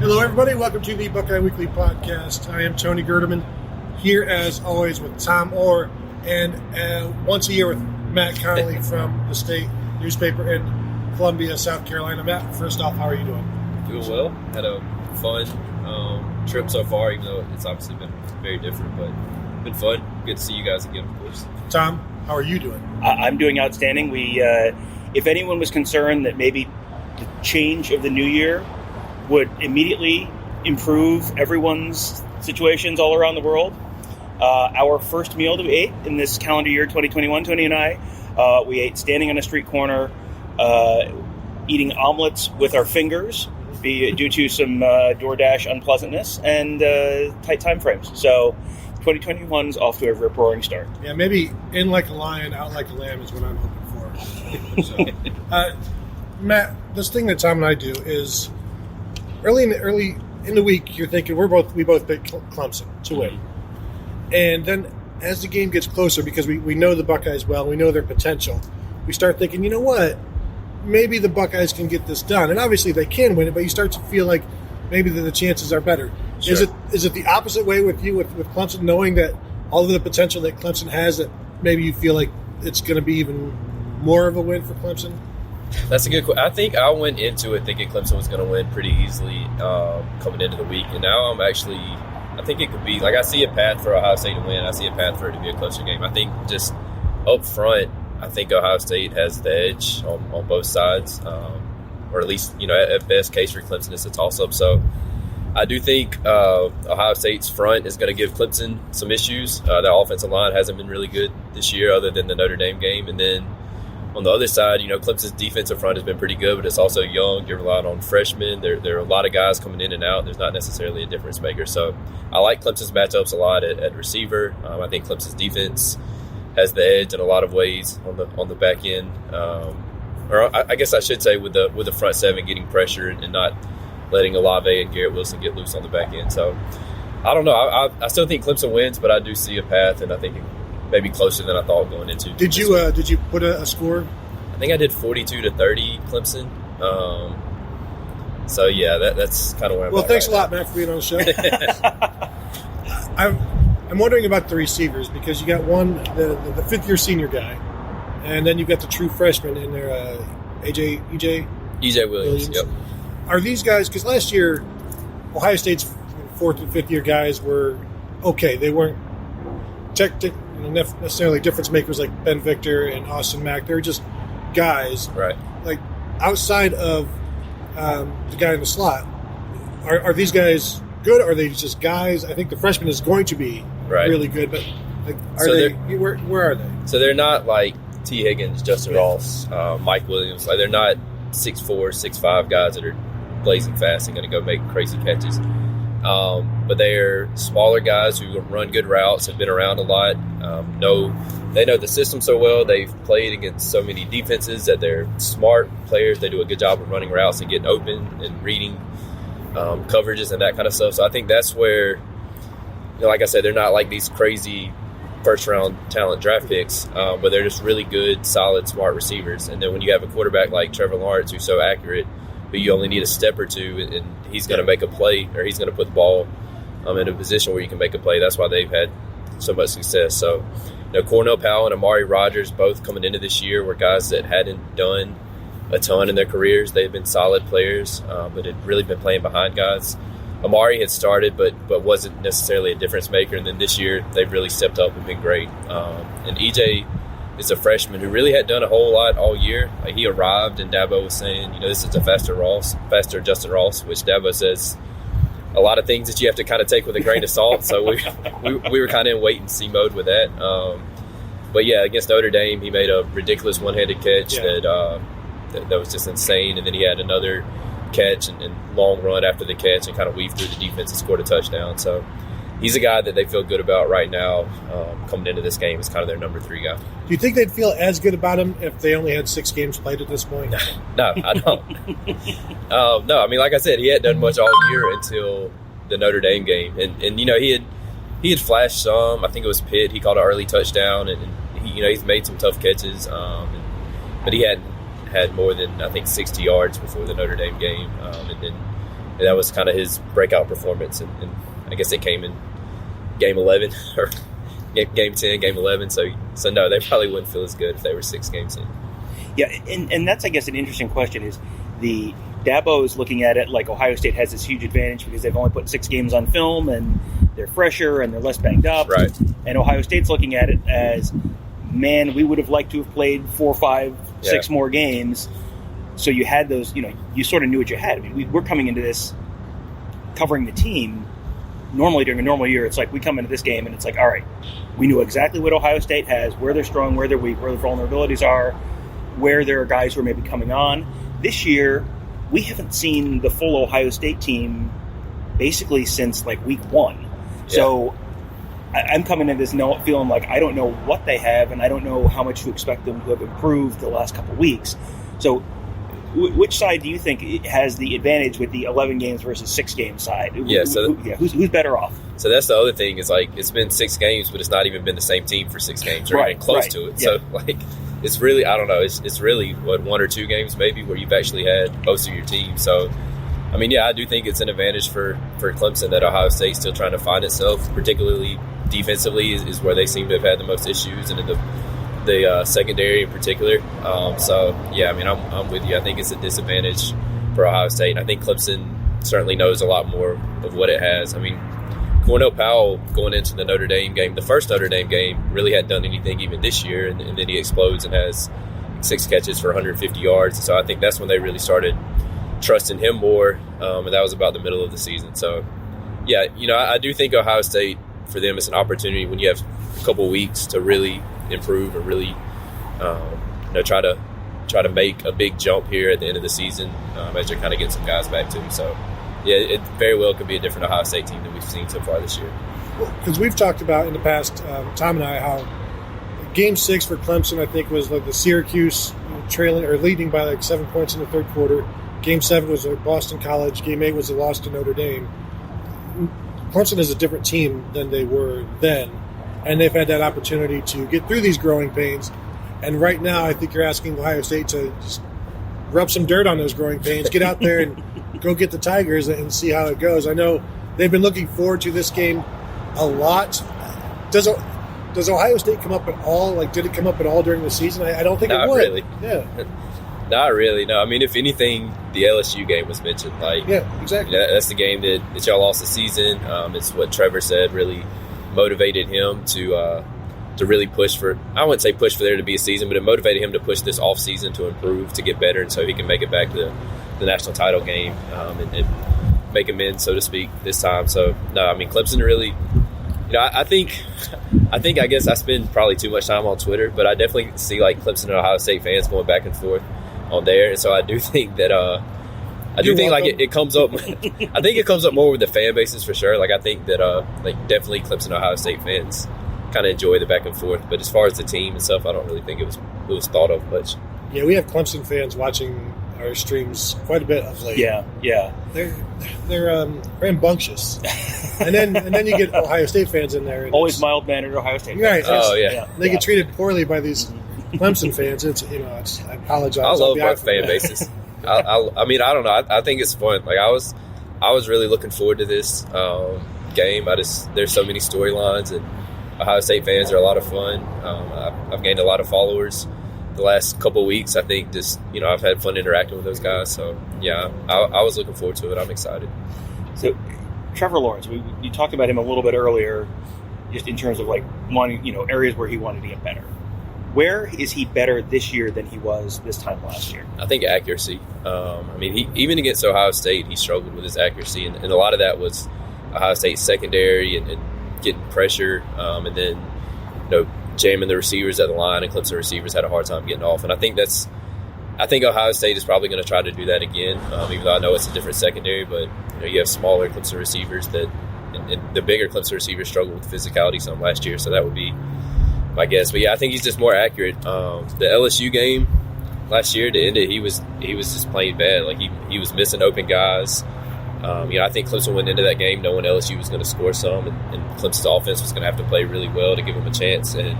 Hello, everybody. Welcome to the Buckeye Weekly Podcast. I am Tony Gerdeman, here as always with Tom Orr, and once a year with Matt Connolly from the state newspaper in Columbia, South Carolina. Matt, first off, how are you doing? Doing well. Had a fun trip so far, even though it's obviously been very different, but been fun. Good to see you guys again, of course. Tom, how are you doing? I'm doing outstanding. If anyone was concerned that maybe the change of the new year would immediately improve everyone's situations all around the world, our first meal that we ate in this calendar year 2021, Tony and I, we ate standing on a street corner, eating omelets with our fingers due to some DoorDash unpleasantness and tight time frames. So 2021 is off to a rip-roaring start. Yeah, maybe in like a lion, out like a lamb is what I'm hoping for. So, Matt, this thing that Tom and I do is early in the week, you're thinking we both pick Clemson to win. And then as the game gets closer, because we know the Buckeyes well, we know their potential, we start thinking, you know what, maybe the Buckeyes can get this done. And obviously they can win it, but you start to feel like maybe the chances are better. Sure. Is it the opposite way with you with Clemson, knowing that all of the potential that Clemson has, that maybe you feel like it's going to be even more of a win for Clemson? That's a good question. I think I went into it thinking Clemson was going to win pretty easily coming into the week. And now I think it could be, like, I see a path for Ohio State to win. I see a path for it to be a closer game. I think just up front, I think Ohio State has the edge on both sides. Or at least, at best case for Clemson, it's a toss-up. So I do think Ohio State's front is going to give Clemson some issues. The offensive line hasn't been really good this year other than the Notre Dame game. And then on the other side, Clemson's defensive front has been pretty good, but it's also young. You're relying on freshmen. There are a lot of guys coming in and out. There's not necessarily a difference maker. So I like Clemson's matchups a lot at receiver. I think Clemson's defense has the edge in a lot of ways on the back end. Or I guess I should say with the front seven getting pressure and not letting Olave and Garrett Wilson get loose on the back end. So I don't know. I still think Clemson wins, but I do see a path, and I think maybe closer than I thought going into. Did you put a score? I think I did 42-30 Clemson. So yeah, that's kind of where I'm. Well, thanks a lot, Matt, for being on the show. I'm wondering about the receivers, because you got the fifth-year senior guy, and then you got the true freshman in there, EJ Williams. Yep. Are these guys? Because last year, Ohio State's fourth and fifth-year guys were okay. They weren't necessarily difference makers like Ben Victor and Austin Mack. They were just guys, right? Like outside of the guy in the slot. Are these guys good? Or are they just guys? I think the freshman is going to be really good, but where are they? So they're not like T. Higgins, Justin Ross, Mike Williams. Like, they're not 6'4", 6'5" guys that are blazing fast and going to go make crazy catches. But they're smaller guys who run good routes, have been around a lot, they know the system so well. They've played against so many defenses that they're smart players. They do a good job of running routes and getting open and reading coverages and that kind of stuff. So I think that's where, like I said, they're not like these crazy first-round talent draft picks, but they're just really good, solid, smart receivers. And then when you have a quarterback like Trevor Lawrence who's so accurate, but you only need a step or two, and he's going to make a play, or he's going to put the ball in a position where you can make a play. That's why they've had so much success. So, Cornell Powell and Amari Rodgers, both coming into this year, were guys that hadn't done a ton in their careers. They've been solid players, but had really been playing behind guys. Amari had started, but wasn't necessarily a difference maker. And then this year, they've really stepped up and been great. And EJ is a freshman who really hadn't done a whole lot all year. Like, he arrived, and Dabo was saying, this is a faster Justin Ross, which Dabo says a lot of things that you have to kind of take with a grain of salt. So we were kind of in wait-and-see mode with that. But, yeah, against Notre Dame, he made a ridiculous one-handed catch that was just insane. And then he had another catch and long run after the catch and kind of weaved through the defense and scored a touchdown. So he's a guy that they feel good about right now coming into this game. He's kind of their number 3 guy. Do you think they'd feel as good about him if they only had 6 games played at this point? No, I don't. No, I mean, like I said, he hadn't done much all year until the Notre Dame game. And he had flashed some. I think it was Pitt. He caught an early touchdown, and he's made some tough catches. But he hadn't had more than, I think, 60 yards before the Notre Dame game. And then that was kind of his breakout performance. And I guess it came in game 11 or game 10, game 11. So no, they probably wouldn't feel as good if they were 6 games in. Yeah, and that's, I guess, an interesting question is the Dabo is looking at it like Ohio State has this huge advantage because they've only put 6 games on film and they're fresher and they're less banged up. Right. And Ohio State's looking at it as, man, we would have liked to have played 4, 5, 6 more games. So you had those, you sort of knew what you had. I mean, we're coming into this covering the team. Normally during a normal year, it's like we come into this game and it's like, all right, we knew exactly what Ohio State has, where they're strong, where they're weak, where the vulnerabilities are, where there are guys who are maybe coming on. This year, we haven't seen the full Ohio State team basically since like week 1. Yeah. So I'm coming into this feeling like I don't know what they have and I don't know how much to expect them to have improved the last couple of weeks. So which side do you think has the advantage with the 11 games versus 6 game side? Yeah, who's better off? So that's the other thing is like it's been 6 games, but it's not even been the same team for 6 games or even close to it. Yeah. So like it's really, I don't know, it's really 1 or 2 games maybe where you've actually had most of your team. So I mean, yeah, I do think it's an advantage for Clemson that Ohio State's still trying to find itself, particularly defensively is where they seem to have had the most issues, and in the secondary in particular. So, yeah, I mean, I'm with you. I think it's a disadvantage for Ohio State. And I think Clemson certainly knows a lot more of what it has. I mean, Cornell Powell going into the Notre Dame game, the first Notre Dame game, really hadn't done anything even this year, and then he explodes and has 6 catches for 150 yards. So I think that's when they really started trusting him more, and that was about the middle of the season. So, yeah, I do think Ohio State, for them, it's an opportunity when you have a couple weeks to really improve and really try to make a big jump here at the end of the season as you're kind of getting some guys back too. So, yeah, it very well could be a different Ohio State team than we've seen so far this year. Because we've talked about in the past, Tom and I, how Game 6 for Clemson, I think, was like the Syracuse trailing or leading by like 7 points in the third quarter. Game 7 was a Boston College. Game 8 was a loss to Notre Dame. Clemson is a different team than they were then, and they've had that opportunity to get through these growing pains. And right now, I think you're asking Ohio State to just rub some dirt on those growing pains, get out there and go get the Tigers and see how it goes. I know they've been looking forward to this game a lot. Does Ohio State come up at all? Like, did it come up at all during the season? I don't think it would. Not really. Yeah. Not really, no. I mean, if anything, the LSU game was mentioned. Like, yeah, exactly. That's the game that y'all lost the season. It's what Trevor said really motivated him to really push for. I wouldn't say push for there to be a season, but it motivated him to push this off season to improve, to get better, and so he can make it back to the national title game and make amends, so to speak, this time. So no, I mean, Clemson really. I guess I spend probably too much time on Twitter, but I definitely see like Clemson and Ohio State fans going back and forth on there, and so I do think that it comes up. I think it comes up more with the fan bases for sure. Like I think that definitely Clemson and Ohio State fans kind of enjoy the back and forth, but as far as the team and stuff, I don't really think it was thought of much. Yeah, we have Clemson fans watching our streams quite a bit of late. Yeah. They're rambunctious, and then you get Ohio State fans in there. And always mild-mannered Ohio State fans. Right. Oh yeah. They get treated poorly by these Clemson fans. I apologize. I love both fan bases. I mean, I don't know. I think it's fun. Like I was really looking forward to this game. There's so many storylines, and Ohio State fans are a lot of fun. I've gained a lot of followers the last couple of weeks. I think I've had fun interacting with those guys. So yeah, I was looking forward to it. I'm excited. So Trevor Lawrence, you talked about him a little bit earlier, just in terms of like wanting, areas where he wanted to get better. Where is he better this year than he was this time last year? I think accuracy. I mean, even against Ohio State, he struggled with his accuracy, and a lot of that was Ohio State's secondary and getting pressure, and then jamming the receivers at the line, and Clemson receivers had a hard time getting off. And I think Ohio State is probably going to try to do that again, even though I know it's a different secondary. But you have smaller Clemson receivers and the bigger Clemson receivers struggled with physicality some last year, so that would be my guess. But yeah, I think he's just more accurate. The LSU game last year, to end it, he was just playing bad. Like he was missing open guys. I think Clemson went into that game knowing LSU was going to score some, and Clemson's offense was going to have to play really well to give him a chance, and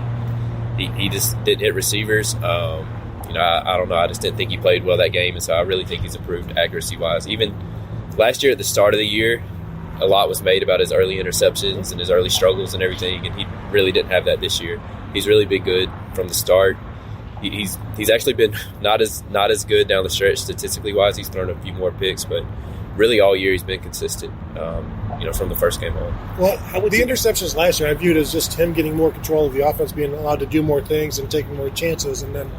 he just didn't hit receivers. I don't know. I just didn't think he played well that game, and so I really think he's improved accuracy-wise. Even last year at the start of the year, a lot was made about his early interceptions and his early struggles and everything, and he really didn't have that this year. He's really been good from the start. He's actually been not as good down the stretch statistically wise. He's thrown a few more picks, but really all year he's been consistent. From the first game on. Well, the interceptions last year I viewed as just him getting more control of the offense, being allowed to do more things and taking more chances, and then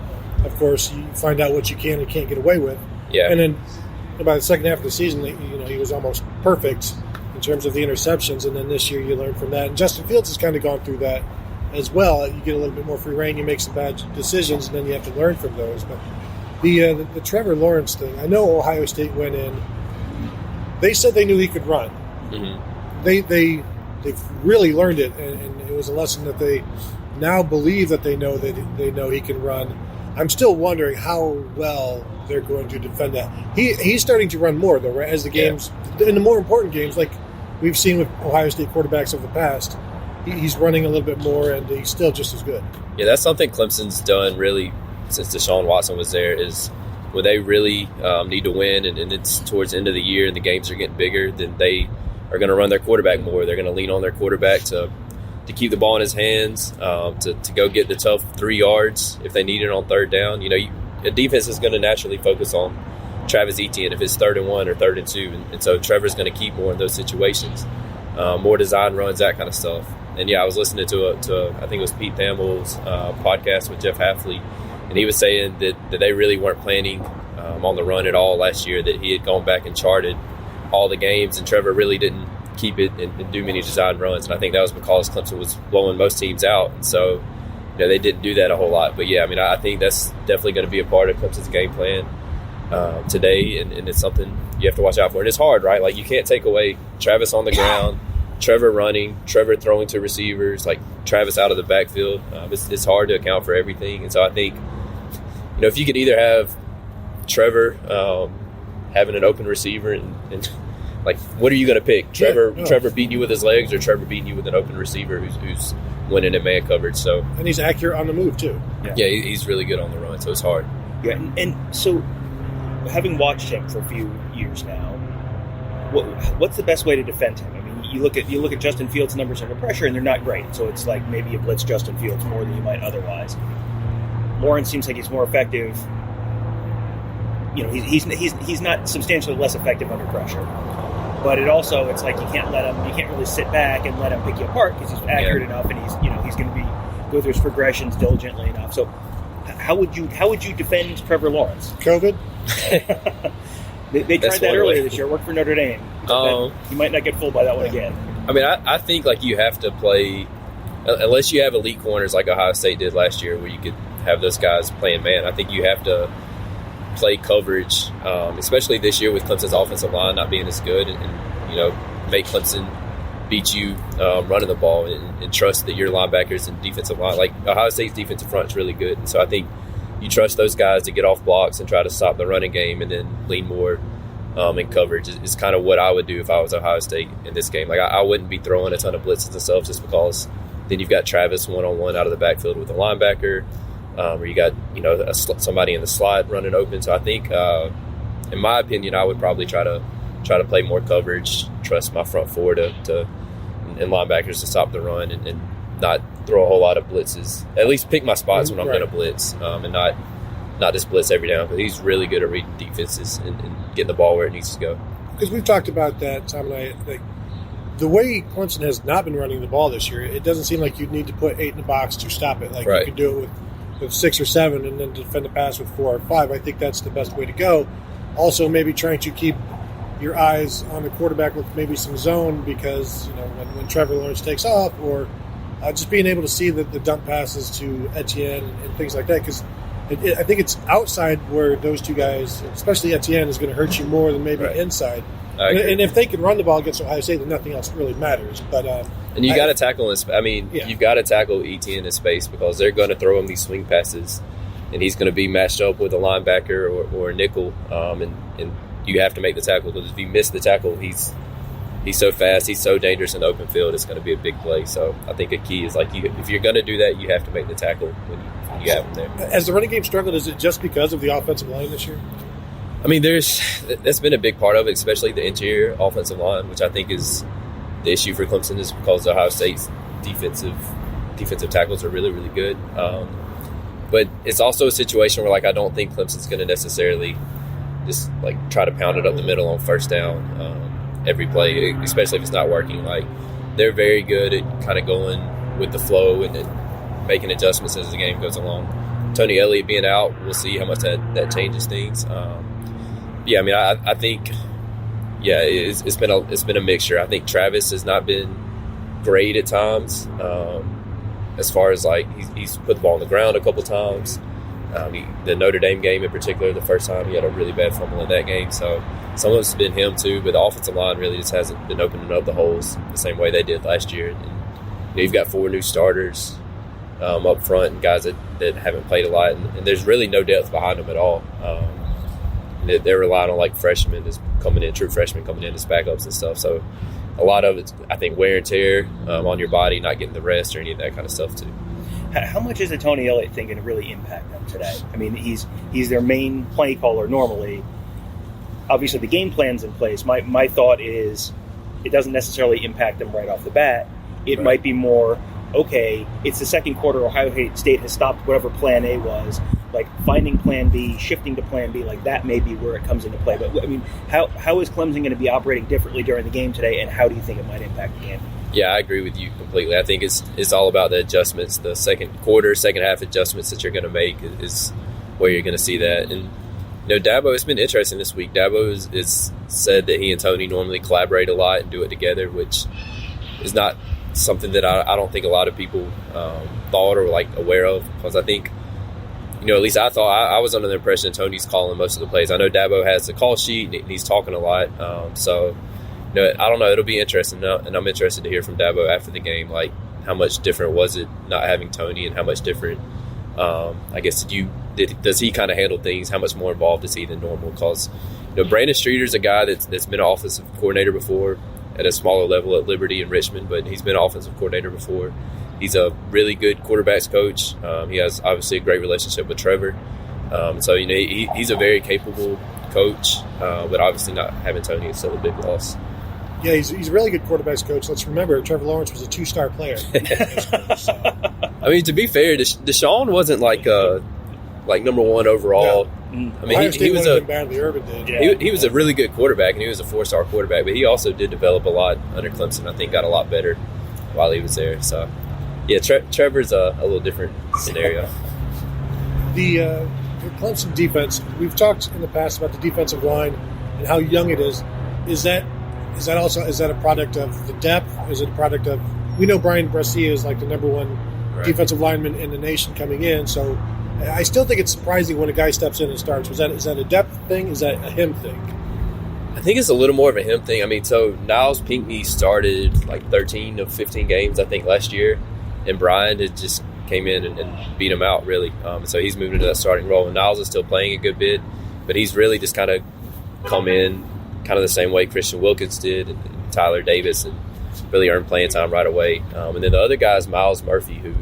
of course you find out what you can and can't get away with. Yeah. And then by the second half of the season, he was almost perfect in terms of the interceptions, and then this year you learn from that. And Justin Fields has kind of gone through that as well. You get a little bit more free reign, you make some bad decisions, and then you have to learn from those. But the Trevor Lawrence thing, I know Ohio State went in. They said they knew he could run. Mm-hmm. They've really learned it, and it was a lesson that they now believe that they know he can run. I'm still wondering how well they're going to defend that. He's starting to run more though, right? As the games in the more important games, like we've seen with Ohio State quarterbacks of the past, he's running a little bit more, and he's still just as good. Yeah, that's something Clemson's done really since Deshaun Watson was there. Is when they really need to win, and it's towards the end of the year, and the games are getting bigger, then they are going to run their quarterback more. They're going to lean on their quarterback to keep the ball in his hands, to go get the tough 3 yards if they need it on third down. A defense is going to naturally focus on Travis Etienne if it's 3rd and 1 or 3rd and 2, and so Trevor's going to keep more in those situations, more design runs, that kind of stuff. And I was listening to I think it was Pete Thamel's podcast with Jeff Hafley, and he was saying that they really weren't planning on the run at all last year, that he had gone back and charted all the games, and Trevor really didn't keep it and do many design runs. And I think that was because Clemson was blowing most teams out, and so they didn't do that a whole lot. But I think that's definitely going to be a part of Clemson's game plan today, and it's something you have to watch out for. And it's hard, right? Like, you can't take away Travis on the ground, Trevor running, Trevor throwing to receivers, like Travis out of the backfield. It's hard to account for everything. And so I think if you could either have Trevor having an open receiver and like, what are you going to pick? Trevor beating you with his legs, or Trevor beating you with an open receiver who's winning in man coverage? So, and he's accurate on the move too. Yeah, he's really good on the run, so it's hard. Yeah, and so having watched him for a few years now, what's the best way to defend him? I mean, you look at Justin Fields' numbers under pressure, and they're not great. So it's like maybe you blitz Justin Fields more than you might otherwise. Lawrence seems like he's more effective. He's not substantially less effective under pressure. But it's like you can't really sit back and let him pick you apart, because he's accurate enough, and he's going to go through his progressions diligently enough. So how would you defend Trevor Lawrence? COVID. They tried that earlier this year. It worked for Notre Dame. You might not get fooled by that one again. I mean, I think like you have to play, unless you have elite corners like Ohio State did last year, where you could have those guys playing man. I think you have to play coverage, especially this year with Clemson's offensive line not being as good, and make Clemson beat you running the ball, and trust that your linebackers and defensive line, like Ohio State's defensive front, is really good, and so I think you trust those guys to get off blocks and try to stop the running game, and then lean more in coverage. Is kind of what I would do if I was Ohio State in this game. Like, I wouldn't be throwing a ton of blitzes and stuff, just because then you've got Travis one-on-one out of the backfield with a linebacker, or you got somebody in the slot running open. So I think, in my opinion, I would probably try to play more coverage, trust my front four and linebackers to stop the run, and not throw a whole lot of blitzes. At least pick my spots when I'm going to blitz, and not just blitz every down. But he's really good at reading defenses and getting the ball where it needs to go. Because we've talked about that, Tom and I. Like, the way Clemson has not been running the ball this year, it doesn't seem like you'd need to put 8 in the box to stop it. Like, you could do it with 6 or 7, and then defend the pass with 4 or 5. I think that's the best way to go. Also, maybe trying to keep your eyes on the quarterback with maybe some zone, because when Trevor Lawrence takes off, or just being able to see the dump passes to Etienne and things like that, because I think it's outside where those two guys, especially Etienne, is going to hurt you more than maybe inside. And if they can run the ball against Ohio State, then nothing else really matters. But and you got to tackle this. I mean, you've got to tackle Etienne in space, because they're going to throw him these swing passes, and he's going to be matched up with a linebacker or a nickel, and you have to make the tackle, because if you miss the tackle, he's so fast, he's so dangerous in the open field, it's going to be a big play. So I think a key is, like, if you're going to do that, you have to make the tackle when you have him there. Has the running game struggled? Is it just because of the offensive line this year? I mean, that's been a big part of it, especially the interior offensive line, which I think is the issue for Clemson, is because Ohio State's defensive tackles are really, really good. But it's also a situation where, like, I don't think Clemson's going to necessarily just, like, try to pound it up the middle on first down every play, especially if it's not working. Like, they're very good at kind of going with the flow and then making adjustments as the game goes along. Tony Elliott being out, we'll see how much that changes things. Yeah, I mean, I think, yeah, it's been a mixture. I think Travis has not been great at times, as far as, like, he's put the ball on the ground a couple times. The Notre Dame game in particular, the first time, he had a really bad fumble in that game. So some of it's been him too, but the offensive line really just hasn't been opening up the holes the same way they did last year. And, you've got 4 new starters up front and guys that haven't played a lot, and there's really no depth behind them at all. They're relying on, like, freshmen true freshmen coming in as backups and stuff. So a lot of it's, I think, wear and tear on your body, not getting the rest or any of that kind of stuff too. How much is the Tony Elliott thing going to really impact them today? I mean, he's their main play caller normally. Obviously, the game plan's in place. My thought is it doesn't necessarily impact them right off the bat. It might be more, okay, it's the second quarter, Ohio State has stopped whatever plan A was, like finding plan B, shifting to plan B, like that may be where it comes into play. But, I mean, how is Clemson going to be operating differently during the game today, and how do you think it might impact the game? Yeah, I agree with you completely. I think it's all about the adjustments, the second half adjustments that you're going to make is where you're going to see that. And, Dabo, it's been interesting this week. Dabo is said that he and Tony normally collaborate a lot and do it together, which is not something that I don't think a lot of people thought or, like, aware of, because I think, at least I thought I was under the impression Tony's calling most of the plays. I know Dabo has the call sheet and he's talking a lot, so I don't know. It'll be interesting, and I'm interested to hear from Dabo after the game, like, how much different was it not having Tony, and how much different, I guess, does he kind of handle things? How much more involved is he than normal? Because Brandon Streeter's a guy that's been an offensive coordinator before at a smaller level at Liberty and Richmond, but he's been an offensive coordinator before. He's a really good quarterbacks coach. He has obviously a great relationship with Trevor. So he's a very capable coach, but obviously not having Tony is still a big loss. Yeah, he's a really good quarterbacks coach. Let's remember, Trevor Lawrence was a 2-star player. I mean, to be fair, Deshaun wasn't like number 1 overall. Yeah. I mean, he was badly. Urban did. Yeah. He was a really good quarterback, and he was a 4-star quarterback. But he also did develop a lot under Clemson. I think got a lot better while he was there. So, yeah, Trevor's a little different scenario. The Clemson defense. We've talked in the past about the defensive line and how young it is. Is that a product of the depth? Is it a product of, we know Brian Brescia is like the number 1 defensive lineman in the nation coming in, so I still think it's surprising when a guy steps in and starts. Is that a depth thing? Is that a him thing? I think it's a little more of a him thing. I mean, so Niles Pinckney started like 13 of 15 games, I think, last year, and Brian had just came in and beat him out, really. So he's moved into that starting role, and Niles is still playing a good bit, but he's really just kind of come in kind of the same way Christian Wilkins did, and Tyler Davis, and really earned playing time right away. And then the other guy is Miles Murphy, who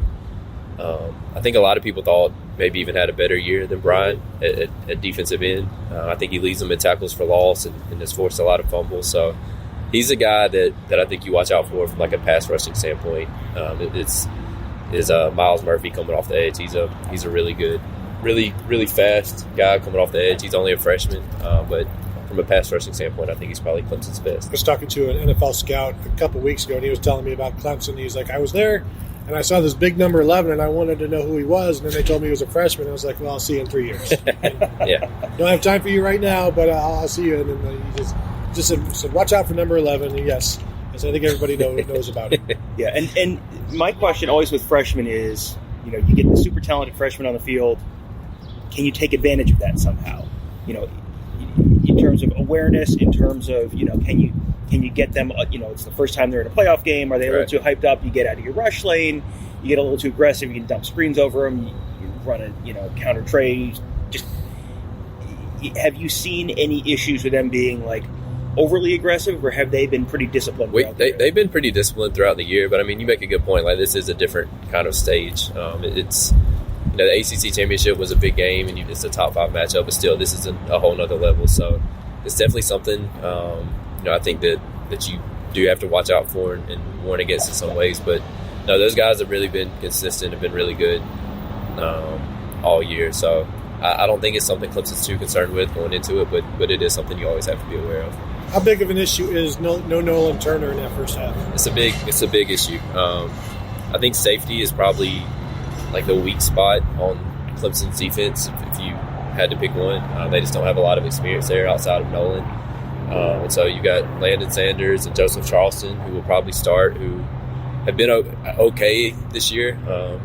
I think a lot of people thought maybe even had a better year than Brian at defensive end. I think he leads them in tackles for loss and has forced a lot of fumbles. So he's a guy that I think you watch out for from like a pass rushing standpoint. It's Miles Murphy coming off the edge. He's a really good, really fast guy coming off the edge. He's only a freshman, but from a pass rushing standpoint, I think he's probably Clemson's best. I was talking to an NFL scout a couple weeks ago, and he was telling me about Clemson. He's like, I was there, and I saw this big number 11, and I wanted to know who he was, and then they told me he was a freshman. I was like, well, I'll see you in 3 years. Yeah. Don't have time for you right now, but I'll see you. And then he just said, watch out for number 11. And yes, as I think everybody knows about it. Yeah, and my question always with freshmen is, you get the super talented freshman on the field. Can you take advantage of that somehow? In terms of awareness, in terms of, can you get them, it's the first time they're in a playoff game. Are they a little too hyped up? You get out of your rush lane. You get a little too aggressive. You can dump screens over them. You run a counter tray. Just, have you seen any issues with them being like overly aggressive, or have they been pretty disciplined? They've been pretty disciplined throughout the year, but I mean, you make a good point. Like, this is a different kind of stage. It's the ACC championship was a big game, and it's a top 5 matchup, but still, this is a whole nother level. So it's definitely something, I think that you do have to watch out for and warn against in some ways. But no, those guys have really been consistent, have been really good all year. So I don't think it's something Clemson's too concerned with going into it, but it is something you always have to be aware of. How big of an issue is no Nolan Turner in that first half? It's a big issue. I think safety is probably like the weak spot on Clemson's defense. If you had to pick one, they just don't have a lot of experience there outside of Nolan. And so you got Landon Sanders and Joseph Charleston, who will probably start, who have been okay this year.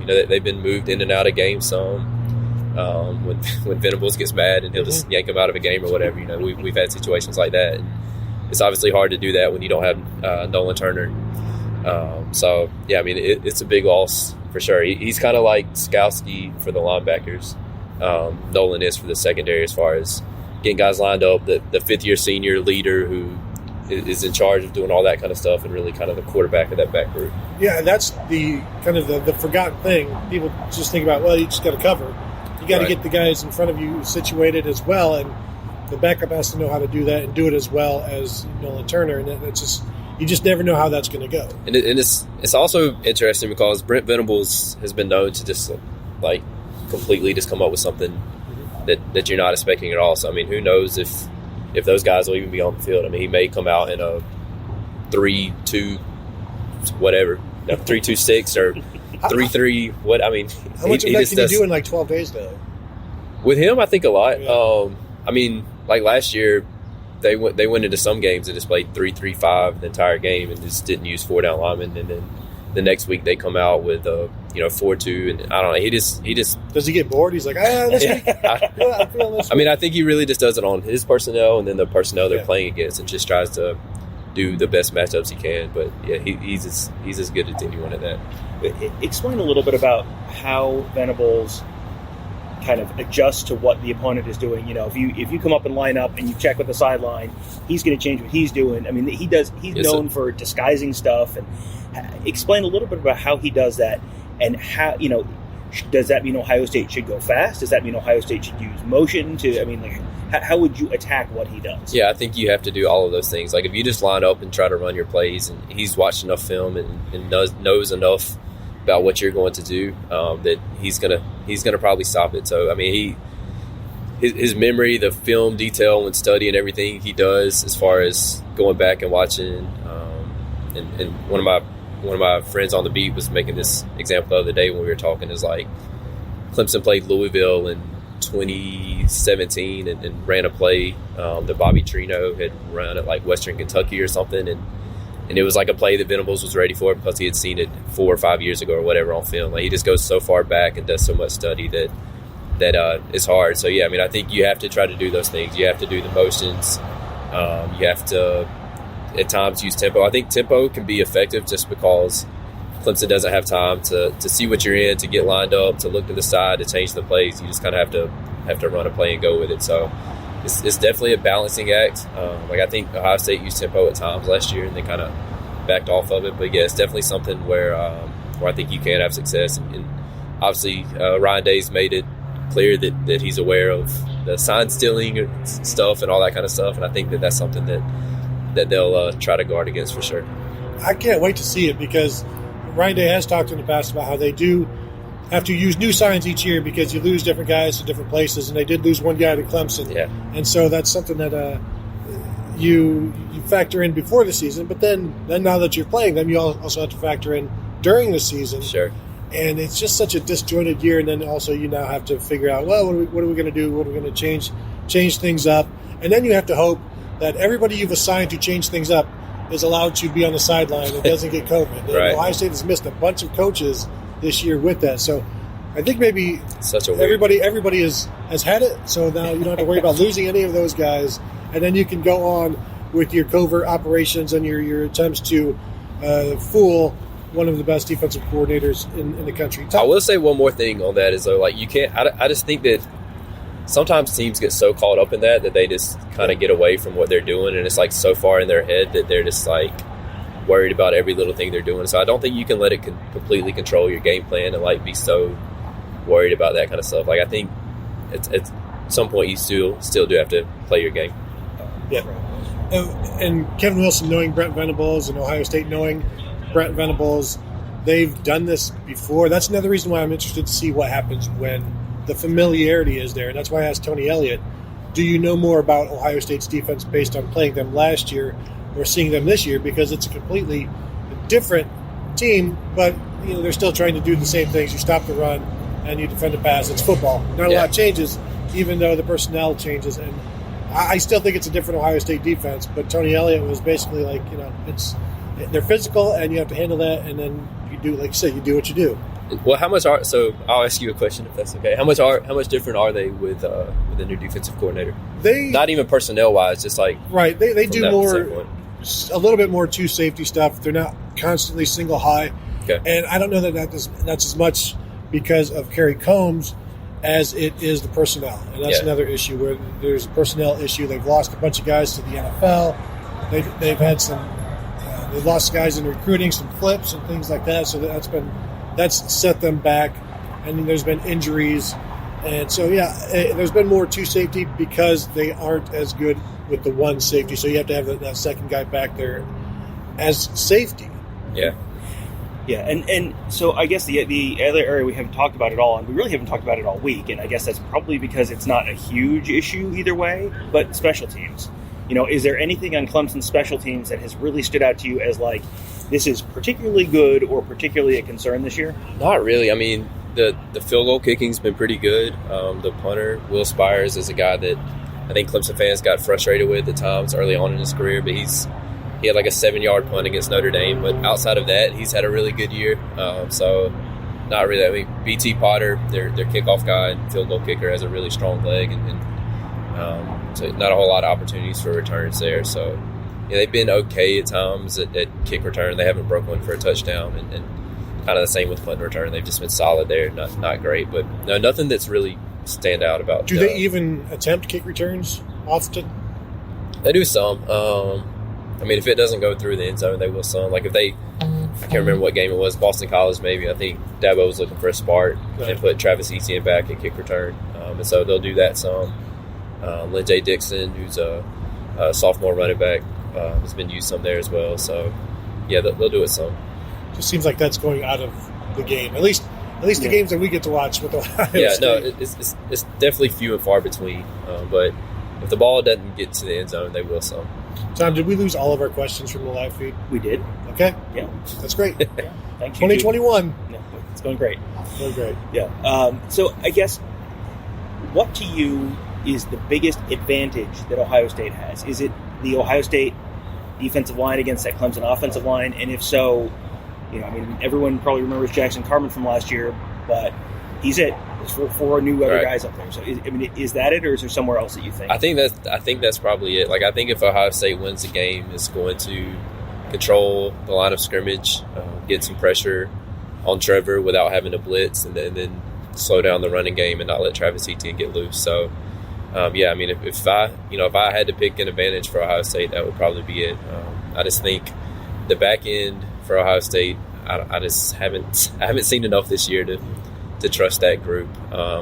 They've been moved in and out of games some. When Venables gets mad and he'll just yank him out of a game or whatever. We've had situations like that. And it's obviously hard to do that when you don't have Nolan Turner. It's a big loss for sure. He's kind of like Skowski for the linebackers. Nolan is for the secondary as far as getting guys lined up. The fifth-year senior leader who is in charge of doing all that kind of stuff and really kind of the quarterback of that back group. Yeah, that's the kind of the forgotten thing. People just think about, well, you just got to cover. You got to get the guys in front of you situated as well, and the backup has to know how to do that and do it as well as Nolan Turner, and that's just you just never know how that's going to go. And it's also interesting because Brent Venables has been known to just like completely just come up with something that you're not expecting at all. So I mean, who knows if those guys will even be on the field? I mean, he may come out in a 3-2 whatever, 3-2-6 or 3-3. What I mean, how much of that can you do in like 12 days though? With him, I think a lot. Yeah. I mean, like last year, they went into some games and just played 3-3-5 the entire game and just didn't use 4-down linemen. And then the next week they come out with 4-2, and I don't know. He just does he get bored? He's like, this week. I'm feeling this. I mean, I think he really just does it on his personnel and then the personnel they're playing against, and just tries to do the best matchups he can. But yeah, he's as good as anyone at that. Explain a little bit about how Venables kind of adjust to what the opponent is doing. If you come up and line up and you check with the sideline, he's going to change what he's doing. I mean, he's known for disguising stuff. And explain a little bit about how he does that, and how does that mean Ohio State should go fast? Does that mean Ohio State should use motion to? I mean, how would you attack what he does? Yeah, I think you have to do all of those things. Like if you just line up and try to run your plays, and he's watched enough film and knows enough about what you're going to do, that he's gonna probably stop it. So I mean, his memory, the film detail and study and everything he does as far as going back and watching. And one of my friends on the beat was making this example the other day when we were talking. Is like Clemson played Louisville in 2017 and ran a play that Bobby Trino had run at like Western Kentucky or something, and it was like a play that Venables was ready for because he had seen it 4 or 5 years ago or whatever on film. Like he just goes so far back and does so much study that it's hard. So yeah, I mean, I think you have to try to do those things. You have to do the motions. You have to at times use tempo. I think tempo can be effective just because Clemson doesn't have time to see what you're in, to get lined up, to look to the side, to change the plays. You just kind of have to run a play and go with it. So it's definitely a balancing act. I think Ohio State used tempo at times last year and they kind of backed off of it. But yeah, it's definitely something where I think you can have success. And obviously Ryan Day's made it clear that he's aware of the sign stealing stuff and all that kind of stuff. And I think that's something that they'll try to guard against for sure. I can't wait to see it because Ryan Day has talked in the past about how they do have to use new signs each year because you lose different guys to different places, and they did lose one guy to Clemson. Yeah. And so that's something that you factor in before the season, but then now that you're playing them, you also have to factor in during the season. Sure. And it's just such a disjointed year, and then also you now have to figure out, well, what are we going to do? What are we going to change things up? And then you have to hope that everybody you've assigned to change things up is allowed to be on the sideline and doesn't get COVID. Right. Ohio State has missed a bunch of coaches this year with that. So I think maybe everybody has had it, so now you don't have to worry about losing any of those guys, and then you can go on with your covert operations and your attempts to fool one of the best defensive coordinators in the country. I will say one more thing on that is, though, like you can't. I just think that sometimes teams get so caught up in that they just kind of get away from what they're doing, and it's like so far in their head that they're just like worried about every little thing they're doing. So I don't think you can let it completely control your game plan and like be so worried about that kind of stuff. Like, I think at some point you still do have to play your game. Yeah. And Kevin Wilson knowing Brent Venables and Ohio State knowing Brent Venables, they've done this before. That's another reason why I'm interested to see what happens when the familiarity is there. And that's why I asked Tony Elliott, do you know more about Ohio State's defense based on playing them last year or seeing them this year? Because it's a completely different team, but they're still trying to do the same things. You stop the run and you defend the pass. It's football. Not a lot changes, even though the personnel changes. And I still think it's a different Ohio State defense, but Tony Elliott was basically like, they're physical and you have to handle that, and then you do, like you said, you do what you do. Well, so I'll ask you a question if that's okay. How much different are they with the new defensive coordinator? They not even personnel wise, just like right. They do more, a little bit more two safety stuff. They're not constantly single high, and I don't know that's as much because of Kerry Combs as it is the personnel, and that's another issue where there's a personnel issue. They've lost a bunch of guys to the NFL. They've had some. They've lost guys in recruiting, some flips and things like that. So that's set them back. And then there's been injuries. And so, there's been more two safety because they aren't as good with the one safety. So you have to have that second guy back there as safety. Yeah. Yeah, and so I guess the other area we haven't talked about at all, and we really haven't talked about it all week, and I guess that's probably because it's not a huge issue either way, but special teams. Is there anything on Clemson's special teams that has really stood out to you as like, this is particularly good or particularly a concern this year? Not really. I mean, the field goal kicking's been pretty good. The punter, Will Spires, is a guy that I think Clemson fans got frustrated with at times early on in his career, but he had like a 7-yard punt against Notre Dame. But outside of that, he's had a really good year. So not really. I mean, BT Potter, their kickoff guy and field goal kicker, has a really strong leg, and so not a whole lot of opportunities for returns there. So they've been okay at times at kick return. They haven't broke one for a touchdown, and kind of the same with punt return. They've just been solid there. Not great, but nothing that's really stand out about. Do they even attempt kick returns often? They do some. I mean, if it doesn't go through the end zone, they will some. Like if I can't remember what game it was, Boston College maybe. I think Dabo was looking for a spark and put Travis Etienne back at kick return, and so they'll do that some. Lynn Dixon, who's a sophomore running back, has been used some there as well. So, they'll do it some. Just seems like that's going out of the game. At least the games that we get to watch with Ohio State. It's definitely few and far between. But if the ball doesn't get to the end zone, they will some. Tom, did we lose all of our questions from the live feed? We did. Okay. Yeah. That's great. Yeah. Thank you. 2021. No, it's going great. Going great. Yeah. So I guess, what to you is the biggest advantage that Ohio State has? Is it the Ohio State defensive line against that Clemson offensive line? And if so, everyone probably remembers Jackson Carman from last year, but he's it. There's four new other guys up there. So, is that it, or is there somewhere else that you think? I think that's probably it. Like, I think if Ohio State wins the game, it's going to control the line of scrimmage, get some pressure on Trevor without having to blitz, and then slow down the running game and not let Travis Etienne get loose. So, if I had to pick an advantage for Ohio State, that would probably be it. I just think the back end for Ohio State, I just haven't seen enough this year to trust that group,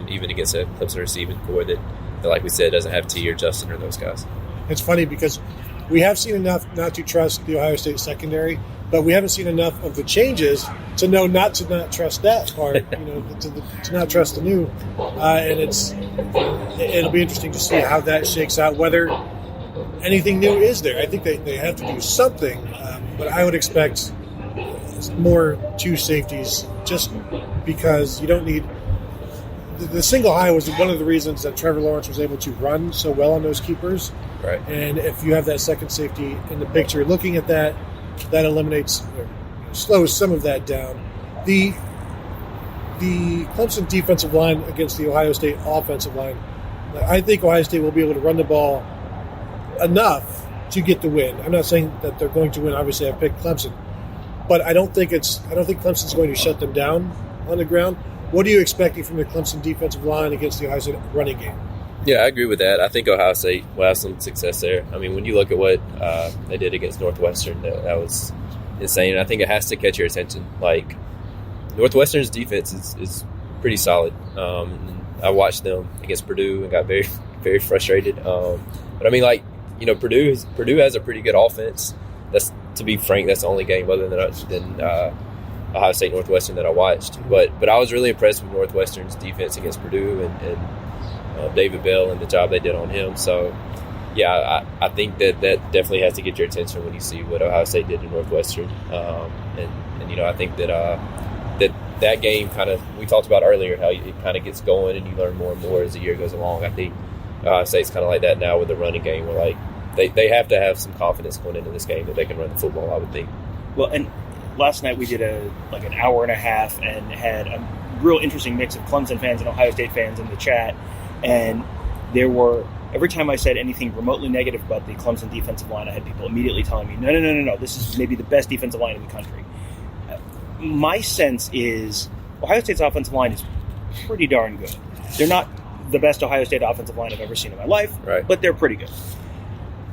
even against a Clemson receiving corps that, like we said, doesn't have T or Justin or those guys. It's funny because we have seen enough not to trust the Ohio State secondary, but we haven't seen enough of the changes to know not to not trust that part, to not trust the new. And it'll be interesting to see how that shakes out, whether anything new is there. I think they have to do something, but I would expect more two safeties just because you don't need the single high was one of the reasons that Trevor Lawrence was able to run so well on those keepers. Right. And if you have that second safety in the picture, looking at that eliminates or slows some of that down. The Clemson defensive line against the Ohio State offensive line, I think Ohio State will be able to run the ball enough to get the win. I'm not saying that they're going to win. Obviously, I picked Clemson, but I don't think Clemson's going to shut them down on the ground. What are you expecting from the Clemson defensive line against the Ohio State running game? Yeah, I agree with that. I think Ohio State will have some success there. I mean, when you look at what they did against Northwestern, that was insane. And I think it has to catch your attention. Like, Northwestern's defense is pretty solid. I watched them against Purdue and got very, very frustrated. But I mean, like, Purdue has a pretty good offense. To be frank, that's the only game other than Ohio State Northwestern that I watched. But I was really impressed with Northwestern's defense against Purdue and David Bell and the job they did on him. So, yeah, I think that definitely has to get your attention when you see what Ohio State did to Northwestern. And I think that game kind of, we talked about earlier how it kind of gets going and you learn more and more as the year goes along. I think Ohio State's kind of like that now with the running game, where like they have to have some confidence going into this game that they can run the football, I would think. Well, and last night we did an hour and a half and had a real interesting mix of Clemson fans and Ohio State fans in the chat, and there were, every time I said anything remotely negative about the Clemson defensive line, I had people immediately telling me, no, this is maybe the best defensive line in the country. My sense is Ohio State's offensive line is pretty darn good. They're not the best Ohio State offensive line I've ever seen in my life, right, but they're pretty good.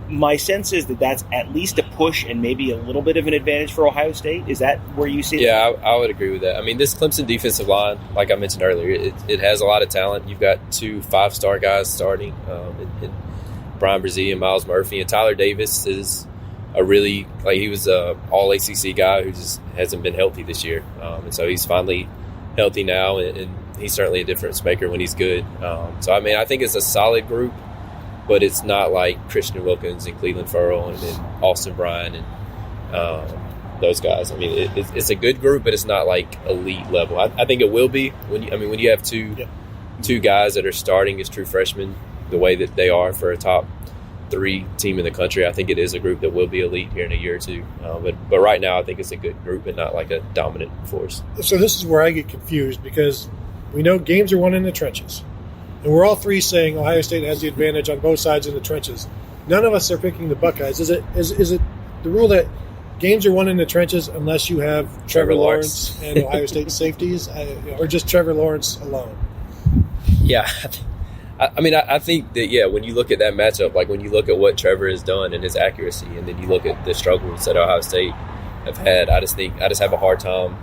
My sense is that that's at least a push and maybe a little bit of an advantage for Ohio State. Is that where you see it? Yeah, I would agree with that. I mean, this Clemson defensive line, like I mentioned earlier, it has a lot of talent. You've got 2 5-star guys starting, in Brian Brzee and Miles Murphy. And Tyler Davis is he was a all-ACC guy who just hasn't been healthy this year. And so he's finally healthy now, and he's certainly a difference maker when he's good. So, I mean, I think it's a solid group, but it's not like Christian Wilkins and Cleveland Ferrell and Austin Bryan and those guys. I mean, it's a good group, but it's not like elite level. I think it will be when you have two guys that are starting as true freshmen the way that they are for a top 3 team in the country. I think it is a group that will be elite here in a year or two. But right now, I think it's a good group and not like a dominant force. So this is where I get confused, because we know games are won in the trenches. And we're all 3 saying Ohio State has the advantage on both sides in the trenches. None of us are picking the Buckeyes. Is it the rule that games are won in the trenches unless you have Trevor Lawrence and Ohio State safeties, or just Trevor Lawrence alone? Yeah. I think that, when you look at that matchup, like when you look at what Trevor has done and his accuracy, and then you look at the struggles that Ohio State have had, I just have a hard time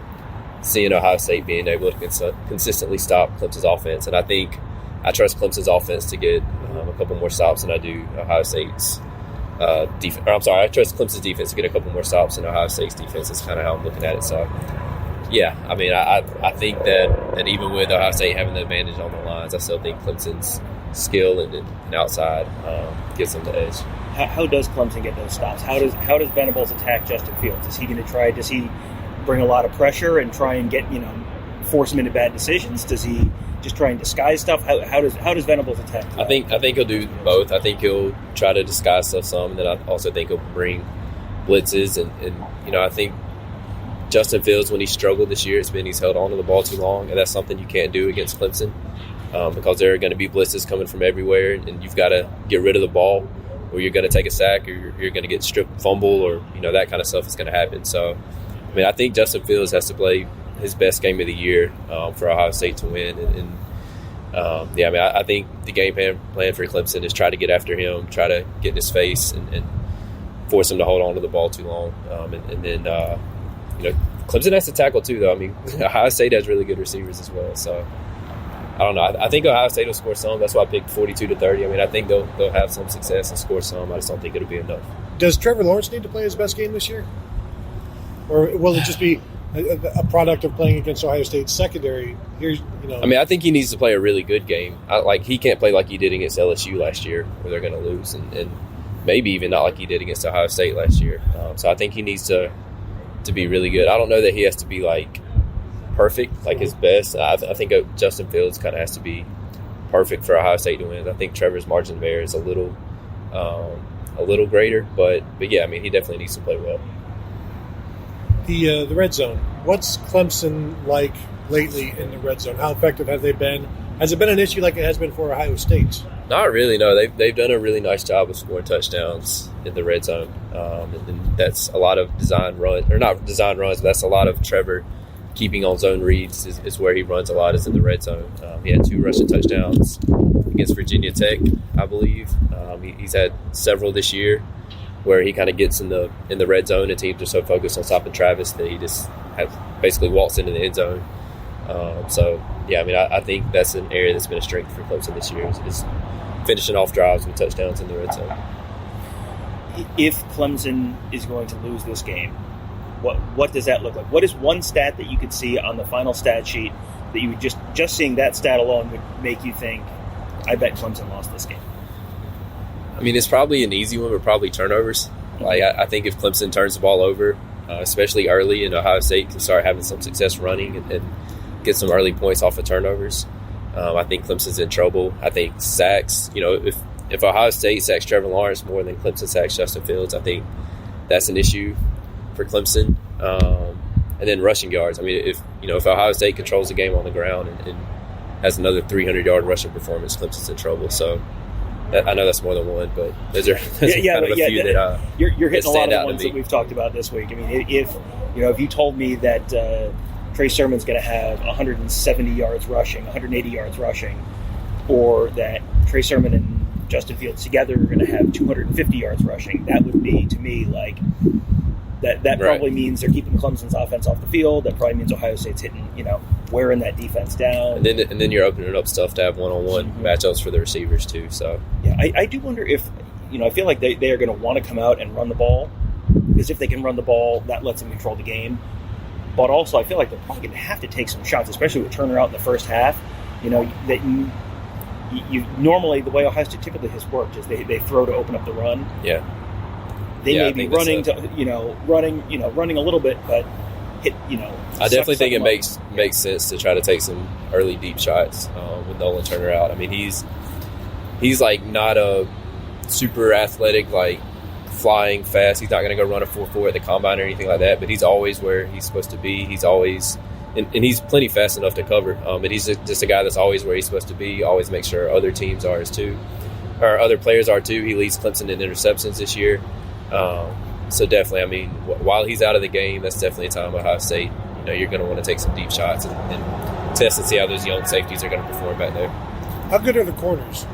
seeing Ohio State being able to consistently stop Clemson's offense. And I trust Clemson's offense to get a couple more stops than I do Ohio State's defense. I trust Clemson's defense to get a couple more stops than Ohio State's defense. That's kind of how I'm looking at it. So, yeah, I mean, I think that even with Ohio State having the advantage on the lines, I still think Clemson's skill and outside gives them the edge. How does Clemson get those stops? How does Venables attack Justin Fields? Is he going to try? Does he bring a lot of pressure and try and get force him into bad decisions? Does he just try and disguise stuff? How does Venables attack? I think he'll do both. I think he'll try to disguise stuff some, and then I also think he'll bring blitzes and I think Justin Fields, when he struggled this year, he's held on to the ball too long, and that's something you can't do against Clemson because there are going to be blitzes coming from everywhere, and you've got to get id of the ball, or you're going to take a sack, or you're going to get stripped fumble, or that kind of stuff is going to happen. So, I mean, I think Justin Fields has to play his best game of the year for Ohio State to win, I think the game plan for Clemson is try to get after him, try to get in his face, and force him to hold on to the ball too long, and then Clemson has to tackle too, though. I mean, Ohio State has really good receivers as well. So, I don't know. I think Ohio State will score some. That's why I picked 42-30. I mean, I think they'll have some success and score some. I just don't think it'll be enough. Does Trevor Lawrence need to play his best game this year? Or will it just be a product of playing against Ohio State's secondary? I mean, I think he needs to play a really good game. He can't play like he did against LSU last year, where they're going to lose, and maybe even not like he did against Ohio State last year. So I think he needs to be really good. I don't know that he has to be like perfect, like his best. I think Justin Fields kind of has to be perfect for Ohio State to win. I think Trevor's margin of error is a little greater, but yeah, I mean, he definitely needs to play well. The red zone. What's Clemson like lately in the red zone? How effective have they been? Has it been an issue like it has been for Ohio State? Not really, no. They've done a really nice job of scoring touchdowns in the red zone. And that's a lot of design runs, or not design runs, but that's a lot of Trevor keeping on zone reads is where he runs a lot, is in the red zone. He had 2 rushing touchdowns against Virginia Tech, I believe. He's had several this year where he kind of gets in the red zone, and teams are so focused on stopping Travis that he just basically walks into the end zone So, yeah, I mean, I think that's an area that's been a strength for Clemson this year is finishing off drives with touchdowns in the red zone. If Clemson is going to lose this game, what does that look like? What is one stat that you could see on the final stat sheet that you would just seeing that stat alone would make you think, I bet Clemson lost this game? I mean, it's probably an easy one, but probably turnovers. Like I think if Clemson turns the ball over, especially early, and Ohio State can start having some success running and get some early points off of turnovers, I think Clemson's in trouble. I think sacks, if Ohio State sacks Trevor Lawrence more than Clemson sacks Justin Fields, I think that's an issue for Clemson. And then rushing yards. I mean, if Ohio State controls the game on the ground and has another 300-yard rushing performance, Clemson's in trouble. So I know that's more than one, but those are few that you're hitting a lot of the ones that we've talked about this week. I mean, if you told me that Trey Sermon's going to have 170 yards rushing, 180 yards rushing, or that Trey Sermon and Justin Fields together are going to have 250 yards rushing, that would be, to me, like that right. Probably means they're keeping Clemson's offense off the field. That probably means Ohio State's hitting, wearing that defense down. And then you're opening up stuff to have one-on-one matchups for the receivers too. So yeah, I do wonder if, I feel like they are going to want to come out and run the ball, because if they can run the ball, that lets them control the game. But also, I feel like they're probably going to have to take some shots, especially with Turner out in the first half. That you normally, the way Ohio State typically has worked is they throw to open up the run. Yeah. They may be running running a little bit, but hit. I definitely think it makes sense to try to take some early deep shots with Nolan Turner out. I mean, he's like not a super athletic, like flying fast. He's not going to go run a 4.4 at the combine or anything like that. But he's always where he's supposed to be. He's always and he's plenty fast enough to cover. But he's just a guy that's always where he's supposed to be. Always make sure other teams are too, or other players are too. He leads Clemson in interceptions this year. So definitely, I mean, while he's out of the game, that's definitely a time Ohio State, you're going to want to take some deep shots and test and see how those young safeties are going to perform back there. How good are the corners?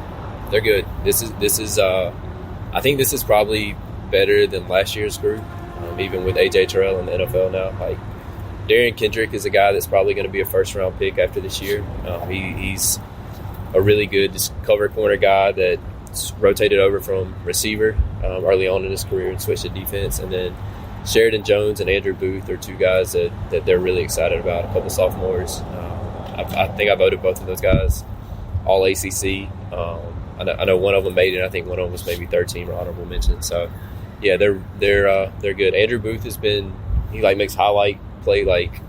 They're good. This is I think this is probably better than last year's group, even with A.J. Terrell in the NFL now. Like, Darian Kendrick is a guy that's probably going to be a first-round pick after this year. He's a really good cover corner guy that rotated over from receiver early on in his career and switched to defense. And then Sheridan Jones and Andrew Booth are two guys that they're really excited about, a couple sophomores. I think I voted both of those guys all ACC. I know one of them made it. I think one of them was maybe third team or honorable mention. So yeah, they're good. Andrew Booth he makes highlight play, like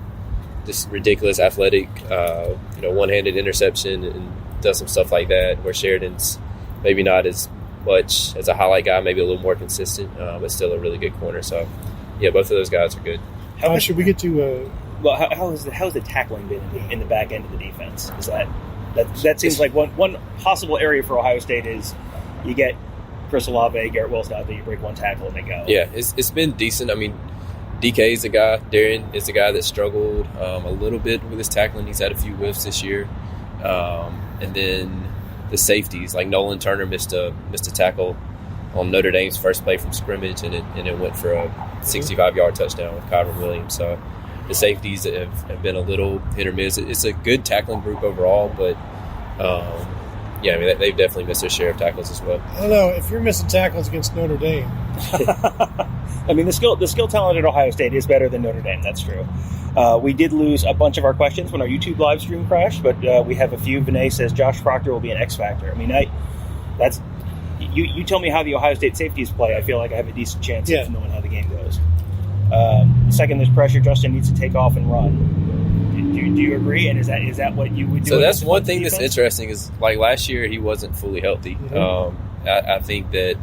just ridiculous athletic, one-handed interception and does some stuff like that, where Sheridan's maybe not as much as a highlight guy, maybe a little more consistent, but still a really good corner. So, yeah, both of those guys are good. How should we get to? Well, how's the tackling been in the back end of the defense? Is that seems like one possible area for Ohio State is you get Chris Olave, Garrett Wilson out there, you break one tackle and they go. Yeah, it's been decent. I mean, DK is a guy. Darian is a guy that struggled a little bit with his tackling. He's had a few whiffs this year, and then the safeties, like Nolan Turner missed a tackle on Notre Dame's first play from scrimmage, and it went for a 65-yard touchdown with Kyron Williams. So the safeties have been a little hit or miss. It's a good tackling group overall, but yeah, I mean they've definitely missed their share of tackles as well. I don't know if you're missing tackles against Notre Dame. I mean the skill talent at Ohio State is better than Notre Dame. That's true. We did lose a bunch of our questions when our YouTube live stream crashed, but we have a few. Vinay says Josh Proctor will be an X factor. I mean, that's you tell me how the Ohio State safeties play. I feel like I have a decent chance of knowing how the game goes. Second, there's pressure. Justin needs to take off and run. Do you agree? And is that what you would do? So that's one thing that's interesting is, like, last year he wasn't fully healthy. Mm-hmm. I think that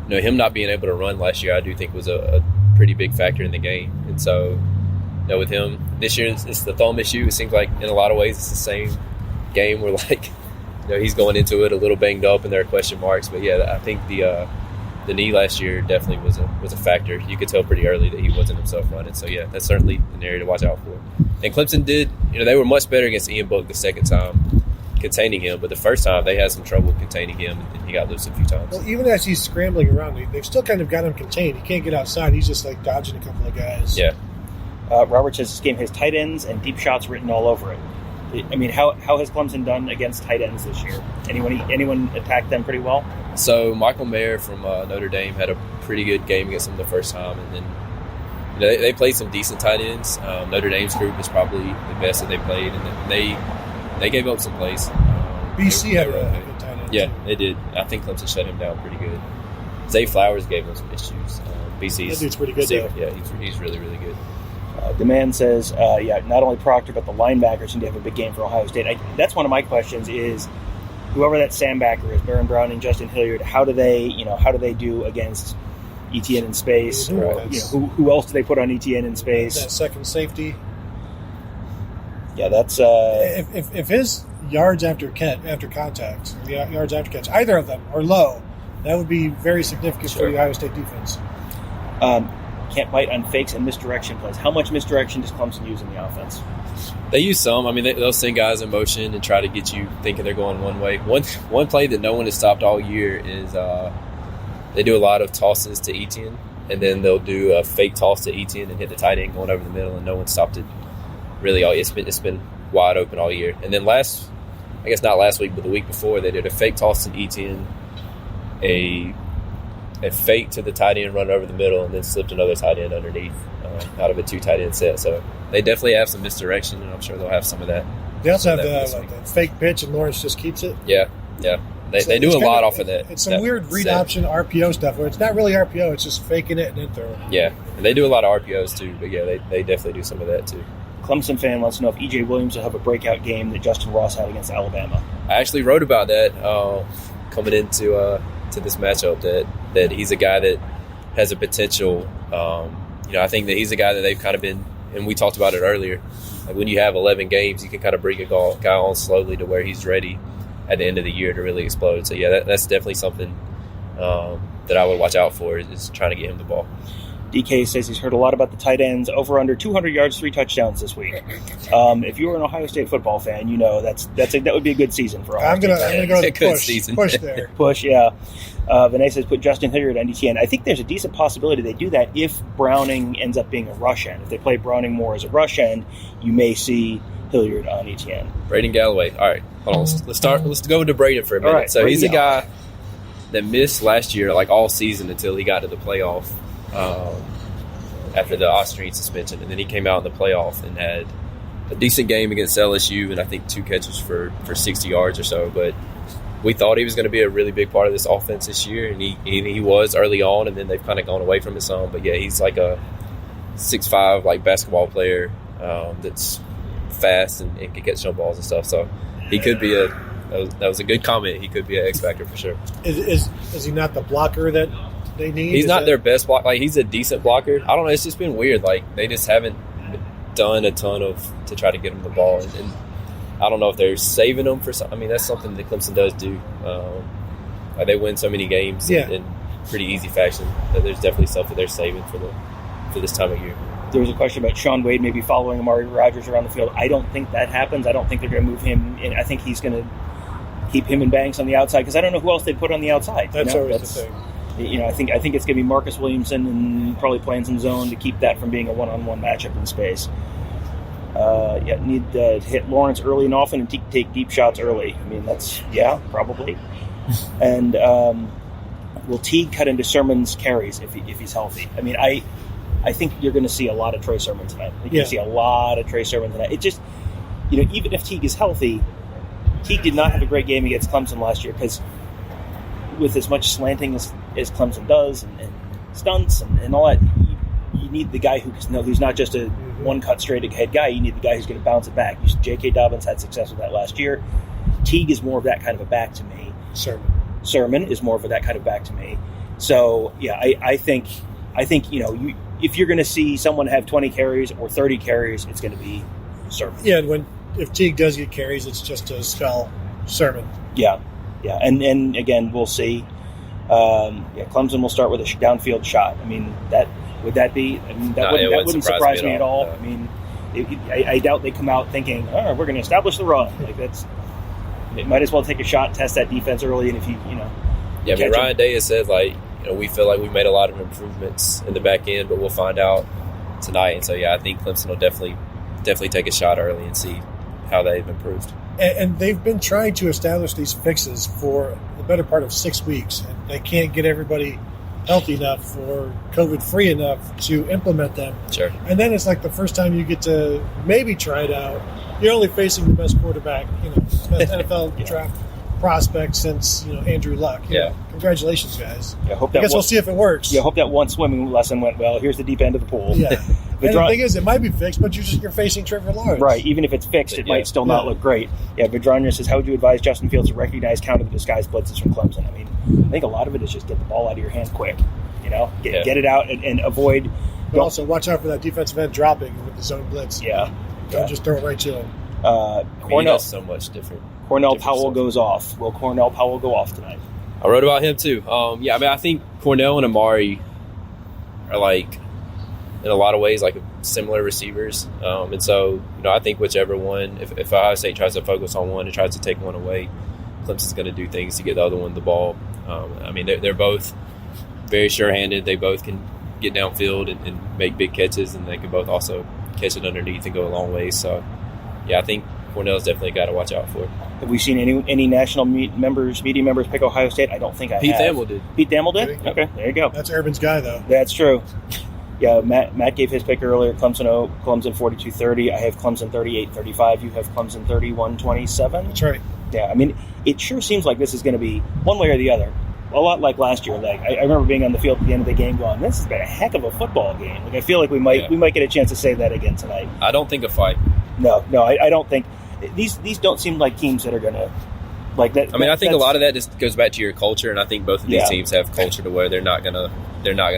him not being able to run last year, I do think was a pretty big factor in the game. And so with him this year, it's the thumb issue. It seems like in a lot of ways it's the same game where, like, he's going into it a little banged up and there are question marks. But yeah, I think the knee last year definitely was a factor. You could tell pretty early that he wasn't himself running. So yeah, that's certainly an area to watch out for. And Clemson did, they were much better against Ian Book the second time containing him, but the first time they had some trouble containing him and he got loose a few times. Well, even as he's scrambling around, they've still kind of got him contained. He can't get outside. He's just like dodging a couple of guys. Yeah. Robert says this game has tight ends and deep shots written all over it. I mean, how has Clemson done against tight ends this year? Anyone attacked them pretty well? So Michael Mayer from Notre Dame had a pretty good game against them the first time, and then they played some decent tight ends. Notre Dame's group is probably the best that they played, and then they gave up some plays. BC had a good tight end. Yeah, they did. I think Clemson shut him down pretty good. Zay Flowers gave them some issues. BC's that dude's pretty good, though. Yeah, he's really, really good. Demand says, not only Proctor, but the linebackers seem to have a big game for Ohio State. That's one of my questions is, whoever that Sandbacker is, Baron Brown and Justin Hilliard, how do they do against ETN in space? Who else do they put on ETN in space? That second safety. Yeah, that's... If his yards after contact, yards after catch, either of them are low, that would be very significant for the Ohio State defense. Can't bite on fakes and misdirection plays. How much misdirection does Clemson use in the offense? They use some. I mean, they'll send guys in motion and try to get you thinking they're going one way. One play that no one has stopped all year is they do a lot of tosses to Etienne, and then they'll do a fake toss to Etienne and hit the tight end going over the middle, and no one stopped it. Really, it's been wide open all year. And then not last week, but the week before, they did a fake toss to Etienne, a fake to the tight end, run over the middle, and then slipped another tight end underneath out of a 2 tight end set. So they definitely have some misdirection, and I'm sure they'll have some of that. They also have the fake pitch, and Lawrence just keeps it. Yeah. They do a lot off of that. It's some weird read option RPO stuff where it's not really RPO, it's just faking it and then throwing it. Yeah, and they do a lot of RPOs too, but yeah, they definitely do some of that too. Clemson fan wants to know if E.J. Williams will have a breakout game that Justin Ross had against Alabama. I actually wrote about that coming into to this matchup, that he's a guy that has a potential. I think that he's a guy that they've kind of been, and we talked about it earlier, like when you have 11 games, you can kind of bring a guy on slowly to where he's ready at the end of the year to really explode. So, yeah, that's definitely something that I would watch out for is trying to get him the ball. DK says he's heard a lot about the tight ends. Over under 200 yards, 3 touchdowns this week. If you were an Ohio State football fan, you know that would be a good season for Ohio State. I'm going to go to push there. Push, yeah. Vinay says put Justin Hilliard on ETN. I think there's a decent possibility they do that if Browning ends up being a rush end. If they play Browning more as a rush end, you may see Hilliard on ETN. Braden Galloway. All right, hold on. Let's go into Braden for a minute. Right, so he's a guy that missed last year, like all season until he got to the playoff after the Austrian suspension, and then he came out in the playoff and had a decent game against LSU, and I think 2 catches for 60 yards or so. But we thought he was going to be a really big part of this offense this year, and he was early on, and then they've kind of gone away from it some. But yeah, he's like a 6'5" like basketball player that's fast and can catch jump balls and stuff. So he could be that was a good comment. He could be an X factor for sure. Is he not the blocker that they need? He's not their best blocker. Like, he's a decent blocker. I don't know. It's just been weird. Like, they just haven't done a ton to try to get him the ball. And I don't know if they're saving him for something. I mean, that's something that Clemson does do. Like, they win so many games in pretty easy fashion that there's definitely something they're saving for this time of year. There was a question about Sean Wade maybe following Amari Rodgers around the field. I don't think that happens. I don't think they're going to move him in. I think he's going to keep him and Banks on the outside because I don't know who else they put on the outside. That's always the thing. I think it's going to be Marcus Williamson and probably playing some zone to keep that from being a one-on-one matchup in space. Need to hit Lawrence early and often and take deep shots early. I mean, probably. And will Teague cut into Sermon's carries if he's healthy? I mean, I think you're going to see a lot of Trey Sermon tonight. You're going to see a lot of Trey Sermon tonight. It just, even if Teague is healthy, Teague did not have a great game against Clemson last year because with as much slanting as Clemson does and stunts and all that, you need the guy who's not just a one-cut straight-ahead guy. You need the guy who's going to bounce it back. J.K. Dobbins had success with that last year. Teague is more of that kind of a back to me. Sermon is more of that kind of back to me. So, yeah, I think if you're going to see someone have 20 carries or 30 carries, it's going to be Sermon. Yeah, and if Teague does get carries, it's just to spell Sermon. Yeah, and again, we'll see. Clemson will start with a downfield shot. I mean, that wouldn't surprise me at all. No. I mean, I doubt they come out thinking, we're going to establish the run. Like it might as well take a shot, test that defense early, and if Yeah, I mean, Ryan Day has said, we feel like we made a lot of improvements in the back end, but we'll find out tonight. And so, yeah, I think Clemson will definitely take a shot early and see how they've improved. And they've been trying to establish these fixes for the better part of 6 weeks, and they can't get everybody healthy enough or COVID-free enough to implement them. Sure. And then it's like the first time you get to maybe try it out, you're only facing the best quarterback, best NFL draft prospect since Andrew Luck. Congratulations, guys. Yeah, I guess we'll see if it works. Yeah, hope that one swimming lesson went well. Here's the deep end of the pool. Yeah. And the thing is, it might be fixed, but you're facing Trevor Lawrence. Right. Even if it's fixed, it might still not look great. Yeah, Vedrania says, how would you advise Justin Fields to recognize counter the disguise blitzes from Clemson? I mean, I think a lot of it is just get the ball out of your hands quick. Get it out and avoid. But also watch out for that defensive end dropping with the zone blitz. Yeah. Don't just throw it right to him. Cornell so much different. Cornell Powell goes off. Will Cornell Powell go off tonight? I wrote about him too. I think Cornell and Amari are in a lot of ways similar receivers. And so I think whichever one, if Ohio State tries to focus on one and tries to take one away, Clemson's going to do things to get the other one the ball. They're both very sure-handed. They both can get downfield and make big catches, and they can both also catch it underneath and go a long way. So, I think Cornell's definitely got to watch out for. Have we seen any national media members pick Ohio State? I don't think I have. Pete Thamel did. Pete Thamel did? Okay, there you go. That's Urban's guy, though. That's true. Yeah, Matt gave his pick earlier. Clemson 42-30. I have Clemson 38-35. You have Clemson 31-27. That's right. Yeah, it sure seems like this is going to be one way or the other. A lot like last year. I remember being on the field at the end of the game going, this has been a heck of a football game. I feel like we might get a chance to say that again tonight. I don't think a fight. No, I don't think. These don't seem like teams that are going to like that. I think a lot of that just goes back to your culture, and I think both of these teams have culture to where they're not gonna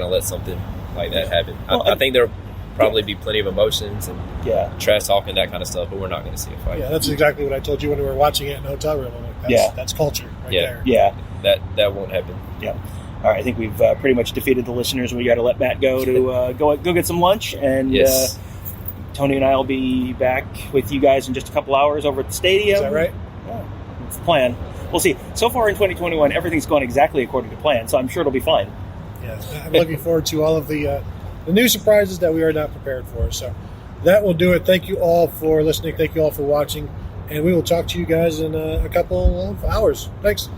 let something like that happen. I think there'll probably be plenty of emotions and trash talking, that kind of stuff, but we're not going to see a fight. Yeah, that's exactly what I told you when we were watching it in the hotel room. That's culture right there. Yeah, that won't happen. Yeah. All right, I think we've pretty much defeated the listeners. We got to let Matt go to go get some lunch, and Tony and I will be back with you guys in just a couple hours over at the stadium. Is that right? Yeah, that's the plan. We'll see. So far in 2021, everything's gone exactly according to plan, so I'm sure it'll be fine. Yeah, I'm looking forward to all of the new surprises that we are not prepared for. So that will do it. Thank you all for listening. Thank you all for watching. And we will talk to you guys in a couple of hours. Thanks.